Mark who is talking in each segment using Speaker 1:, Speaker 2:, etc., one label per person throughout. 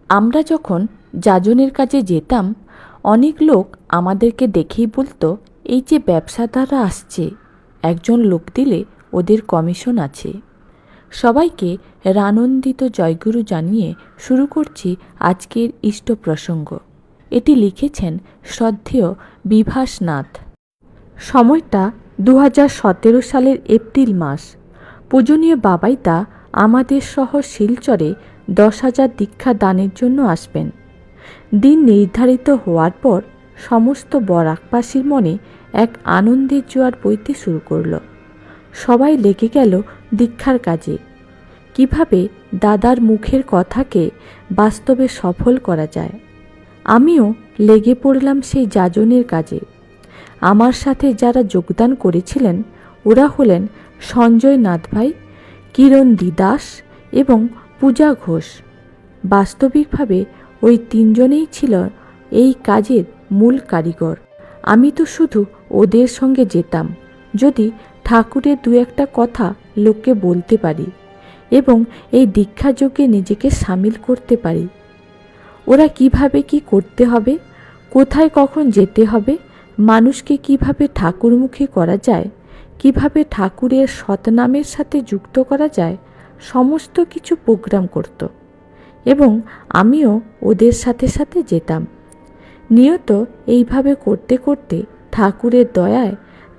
Speaker 1: আমরা যখন যাজনের কাজে যেতাম, অনেক লোক আমাদেরকে দেখেই বলতো, এই যে ব্যবসাদাররা আসছে, একজন লোক দিলে ওদের কমিশন আছে। সবাইকে রানন্দিত জয়গুরু জানিয়ে শুরু করছি আজকের ইষ্ট প্রসঙ্গ। এটি লিখেছেন শ্রদ্ধেয় বিভাস নাথ। সময়টা 2017 সালের এপ্রিল মাস। পূজনীয় বাবাইদা আমাদের শহর শিলচরে 10,000 দীক্ষা দানের জন্য আসবেন। দিন নির্ধারিত হওয়ার পর সমস্ত বরাকবাসীর মনে এক আনন্দের জোয়ার বইতে শুরু করল। সবাই লেগে গেল দীক্ষার কাজে। কিভাবে দাদার মুখের কথাকে বাস্তবে সফল করা যায়। আমিও লেগে পড়লাম সেই যাজনের কাজে। আমার সাথে যারা যোগদান করেছিলেন ওরা হলেন সঞ্জয় নাথ ভাই, কিরণ দাস এবং পূজা ঘোষ। বাস্তবিকভাবে ওই তিনজনেই ছিল এই কাজের মূল কারিগর। আমি তো শুধু ওদের সঙ্গে যেতাম যদি ঠাকুরের দু একটা কথা লোককে বলতে পারি এবং এই দীক্ষাযজ্ঞে নিজেকে সামিল করতে পারি। ওরা কিভাবে কি করতে হবে, কোথায় কখন যেতে হবে, মানুষকে কিভাবে ঠাকুরমুখী করা যায়, কিভাবে ঠাকুরের সৎনামের সাথে যুক্ত করা যায়, সমস্ত কিছু প্রোগ্রাম করত এবং আমিও ওদের সাথে সাথে যেতাম। নিয়ত এইভাবে করতে করতে ঠাকুরের দয়ায়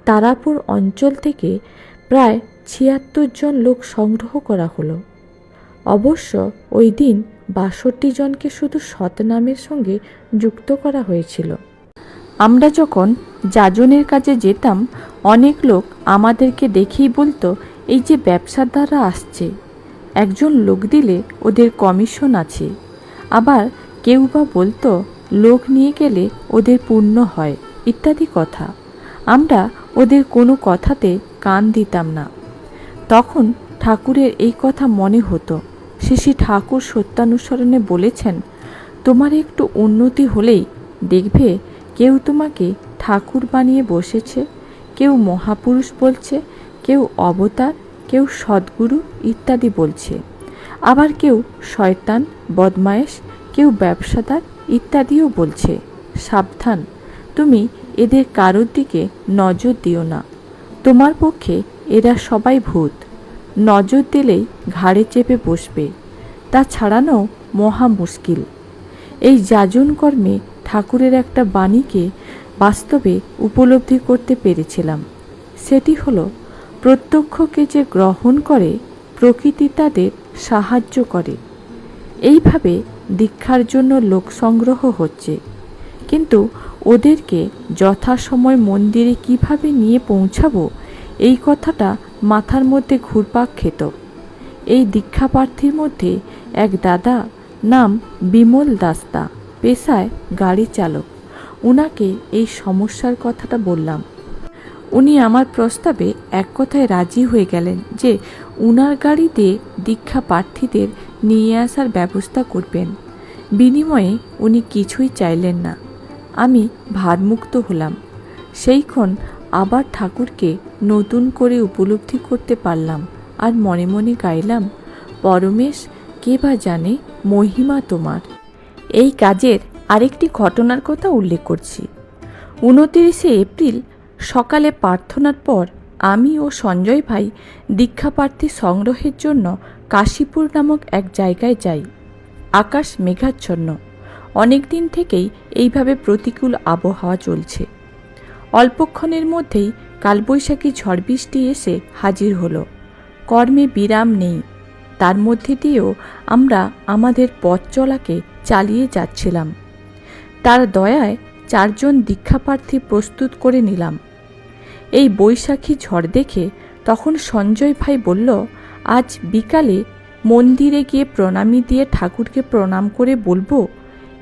Speaker 1: তারাপুর অঞ্চল থেকে প্রায় 76 জন লোক সংগ্রহ করা হলো। অবশ্য ওই দিন 62 জনকে শুধু সৎনামের সঙ্গে যুক্ত করা হয়েছিল। আমরা যখন যাজনের কাজে যেতাম, অনেক লোক আমাদেরকে দেখেই বলতো, এই যে ব্যবসাদাররা আসছে, একজন লোক দিলে ওদের কমিশন আছে। আবার কেউ বা বলতো, লোক নিয়ে গেলে ওদের পুণ্য হয় ইত্যাদি কথা। আমরা ওদের কোনো কথাতে কান দিতাম না। তখন ঠাকুরের এই কথা মনে হতো। শ্রী ঠাকুর সত্যানুসরণে বলেছেন, তোমার একটু উন্নতি হলেই দেখবে কেউ তোমাকে ঠাকুর বানিয়ে বসেছে, কেউ মহাপুরুষ বলছে, কেউ অবতার, কেউ সদ্গুরু ইত্যাদি বলছে। আবার কেউ শয়তান, বদমায়েশ, কেউ ব্যবসাদার ইত্যাদিও বলছে। সাবধান, তুমি এদের কারোর দিকে নজর দিও না। তোমার পক্ষে এরা সবাই ভূত, নজর দিলেই ঘাড়ে চেপে বসবে। তা ছাড়ানো মহা মুশকিল। এই যাজন কর্মে ঠাকুরের একটা বাণীকে বাস্তবে উপলব্ধি করতে পেরেছিলাম। সেটি হলো, প্রত্যক্ষকে যে গ্রহণ করে প্রকৃতি তাদের সাহায্য করে। এইভাবে দীক্ষার জন্য লোক সংগ্রহ হচ্ছে, কিন্তু ওদেরকে যথাসময় মন্দিরে কিভাবে নিয়ে পৌঁছাবো এই কথাটা মাথার মধ্যে ঘুরপাক খেত। এই দীক্ষা প্রার্থীর মধ্যে এক দাদা, নাম বিমল দাস্তা, পেশায় গাড়ি চালক। উনাকে এই সমস্যার কথাটা বললাম। উনি আমার প্রস্তাবে এক কথায় রাজি হয়ে গেলেন যে উনার গাড়িতে দীক্ষা প্রার্থীদের নিয়ে আসার ব্যবস্থা করবেন। বিনিময়ে উনি কিছুই চাইলেন না। আমি ভারমুক্ত হলাম। সেইক্ষণ আবার ঠাকুরকে নতুন করে উপলব্ধি করতে পারলাম আর মনে মনে গাইলাম, পরমেশ কে বা জানে মহিমা তোমার। এই কাজের আরেকটি ঘটনার কথা উল্লেখ করছি। 29 এপ্রিল সকালে প্রার্থনার পর আমি ও সঞ্জয় ভাই দীক্ষাপ্রার্থী সংগ্রহের জন্য কাশীপুর নামক এক জায়গায় যাই। আকাশ মেঘাচ্ছন্ন। অনেক দিন থেকেই এইভাবে প্রতিকূল আবহাওয়া চলছে। অল্পক্ষণের মধ্যেই কালবৈশাখী ঝড় বৃষ্টি এসে হাজির হলো। কর্মে বিরাম নেই। তার মধ্যে দিয়েও আমরা আমাদের পথ চলাকে চালিয়ে যাচ্ছিলাম। তার দয়ায় 4 জন দীক্ষাপ্রার্থী প্রস্তুত করে নিলাম। এই বৈশাখী ঝড় দেখে তখন সঞ্জয় ভাই বলল, আজ বিকালে মন্দিরে গিয়ে প্রণামী দিয়ে ঠাকুরকে প্রণাম করে বলবো,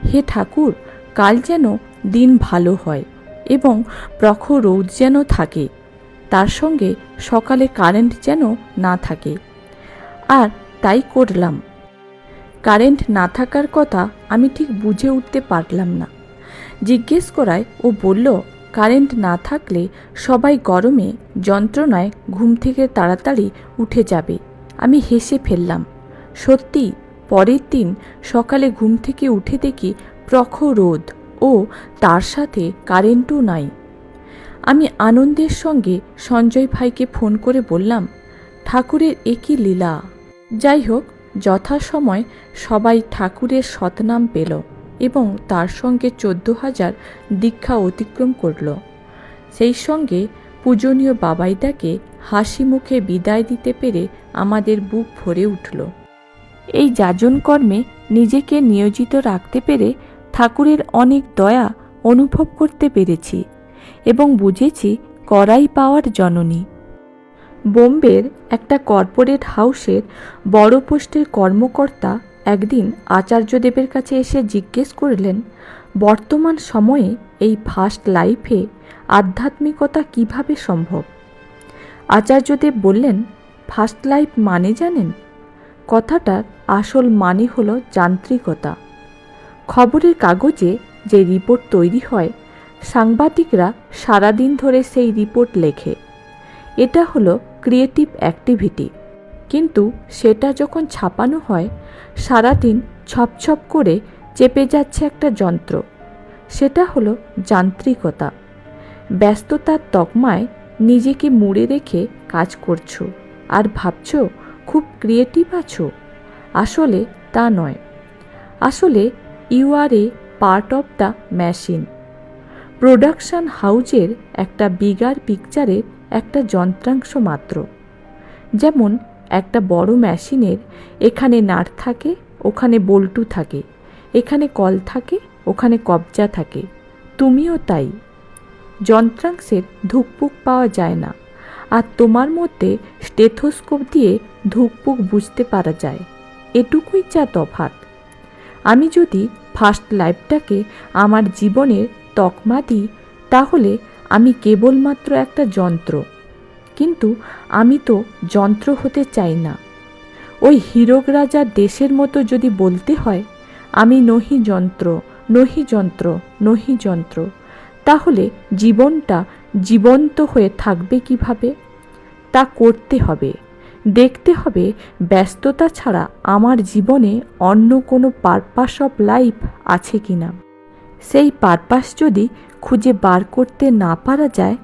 Speaker 1: হে ঠাকুর, কাল যেন দিন ভালো হয় এবং প্রখর রোদ যেন থাকে, তার সঙ্গে সকালে কারেন্ট যেন না থাকে। আর তাই করলাম। কারেন্ট না থাকার কথা আমি ঠিক বুঝে উঠতে পারলাম না। জিজ্ঞেস করায় ও বলল, কারেন্ট না থাকলে সবাই গরমে যন্ত্রণায় ঘুম থেকে তাড়াতাড়ি উঠে যাবে। আমি হেসে ফেললাম। সত্যি পরের দিন সকালে ঘুম থেকে উঠে দেখি প্রখর রোদ ও তার সাথে কারেন্টও নাই। আমি আনন্দের সঙ্গে সঞ্জয় ভাইকে ফোন করে বললাম, ঠাকুরের একই লীলা। যাই হোক, যথাসময় সবাই ঠাকুরের সৎনাম পেল এবং তার সঙ্গে 14,000 দীক্ষা অতিক্রম করল। সেই সঙ্গে পূজনীয় বাবাইদাকে হাসি মুখে বিদায় দিতে পেরে আমাদের বুক ভরে উঠল। এই যাজন কর্মে নিজেকে নিয়োজিত রাখতে পেরে ঠাকুরের অনেক দয়া অনুভব করতে পেরেছি এবং বুঝেছি করাই পাওয়ার জননী। বোম্বের একটা কর্পোরেট হাউসের বড় পোস্টের কর্মকর্তা একদিন আচার্যদেবের কাছে এসে জিজ্ঞেস করলেন, বর্তমান সময়ে এই ফাস্ট লাইফে আধ্যাত্মিকতা কিভাবে সম্ভব? আচার্যদেব বললেন, ফাস্ট লাইফ মানে জানেন? কথাটার আসল মানে হলো যান্ত্রিকতা। খবরের কাগজে যে রিপোর্ট তৈরি হয়, সাংবাদিকরা সারাদিন ধরে সেই রিপোর্ট লেখে। এটা হলো ক্রিয়েটিভ অ্যাক্টিভিটি। কিন্তু সেটা যখন ছাপানো হয়, সারাদিন ছপছপ করে চেপে যাচ্ছে একটা যন্ত্র। সেটা হলো যান্ত্রিকতা। ব্যস্ততার তকমায় নিজেকে মুড়ে রেখে কাজ করছো আর ভাবছো খুব ক্রিয়েটিভ আছো। আসলে তা নয়। আসলে you are a part of the machine. Production হাউজের একটা বিগার পিকচারের একটা যন্ত্রাংশ মাত্র। যেমন একটা বড় মেশিনের এখানে নাট থাকে, ওখানে বল্টু থাকে, এখানে কল থাকে, ওখানে কবজা থাকে। তুমিও তাই। যন্ত্রাংশের ধুকপুক পাওয়া যায় না, আর তোমার মধ্যে স্টেথোস্কোপ দিয়ে ধুকপুক বুঝতে পারা যায়। এটুকুই যা তফাৎ। আমি যদি ফার্স্ট লাইফটাকে আমার জীবনের তকমা দিই, তাহলে আমি কেবলমাত্র একটা যন্ত্র। কিন্তু আমি তো যন্ত্র হতে চাই না। ওই হীরক রাজার দেশের মতো যদি বলতে হয়, আমি নহি যন্ত্র, নহি যন্ত্র, নহি যন্ত্র, তাহলে জীবনটা জীবন্ত হয়ে থাকবে কিভাবে? তা করতে হবে। দেখতে হবে ব্যস্ততা ছাড়া আমার জীবনে অন্য কোনো পারপাস অফ লাইফ আছে কিনা। সেই পারপাস যদি খুঁজে বার করতে না পারা যায়,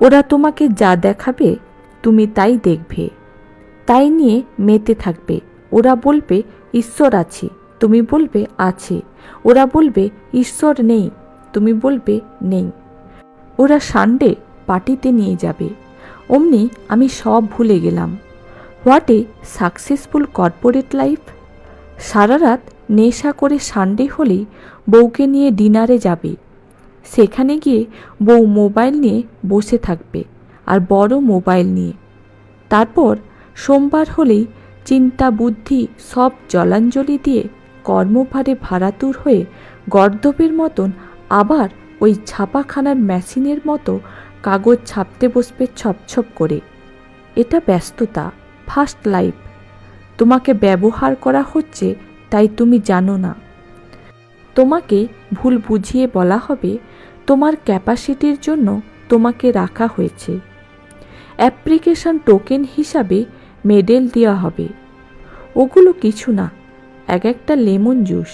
Speaker 1: ওরা তোমাকে যা দেখাবে তুমি তাই দেখবে, তাই নিয়ে মেতে থাকবে। ওরা বলবে ঈশ্বর আছে, তুমি বলবে আছে। ওরা বলবে ঈশ্বর নেই, তুমি বলবে নেই। ওরা সানডে পার্টিতে নিয়ে যাবে। অমনি আমি সব ভুলে গেলাম। What a successful corporate life. সারা রাত নেশা করে সানডে হলেই বউকে নিয়ে ডিনারে যাবে। সেখানে গিয়ে বউ মোবাইল নিয়ে বসে থাকবে, আর বড় মোবাইল নিয়ে। তারপর সোমবার হলেই চিন্তা বুদ্ধি সব জলাঞ্জলি দিয়ে কর্মভারে ভারাতুর হয়ে গর্দবের মতন আবার ওই ছাপাখানার মেশিনের মতো কাগজ ছাপতে বসবে ছপছপ করে। এটা ব্যস্ততা, ফাস্ট লাইফ। তোমাকে ব্যবহার করা হচ্ছে, তাই তুমি জানো না। তোমাকে ভুল বুঝিয়ে বলা হবে তোমার ক্যাপাসিটির জন্য তোমাকে রাখা হয়েছে। অ্যাপ্লিকেশন টোকেন হিসাবে মেডেল দেওয়া হবে। ওগুলো কিছু না, এক একটা লেমন জুস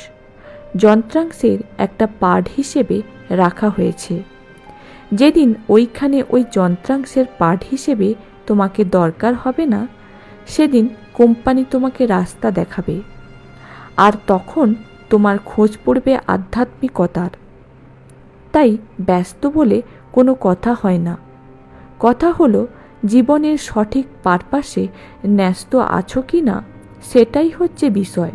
Speaker 1: যন্ত্রাংশের একটা পার্ট হিসেবে রাখা হয়েছে। যেদিন ওইখানে ওই যন্ত্রাংশের পার্ট হিসেবে তোমাকে দরকার হবে না, সেদিন কোম্পানি তোমাকে রাস্তা দেখাবে। আর তখন তোমার খোঁজ পড়বে আধ্যাত্মিকতার। তাই ব্যস্ত বলে কোনো কথা হয় না। কথা হলো জীবনের সঠিক পারপাসে ন্যস্ত আছো কি না, সেটাই হচ্ছে বিষয়।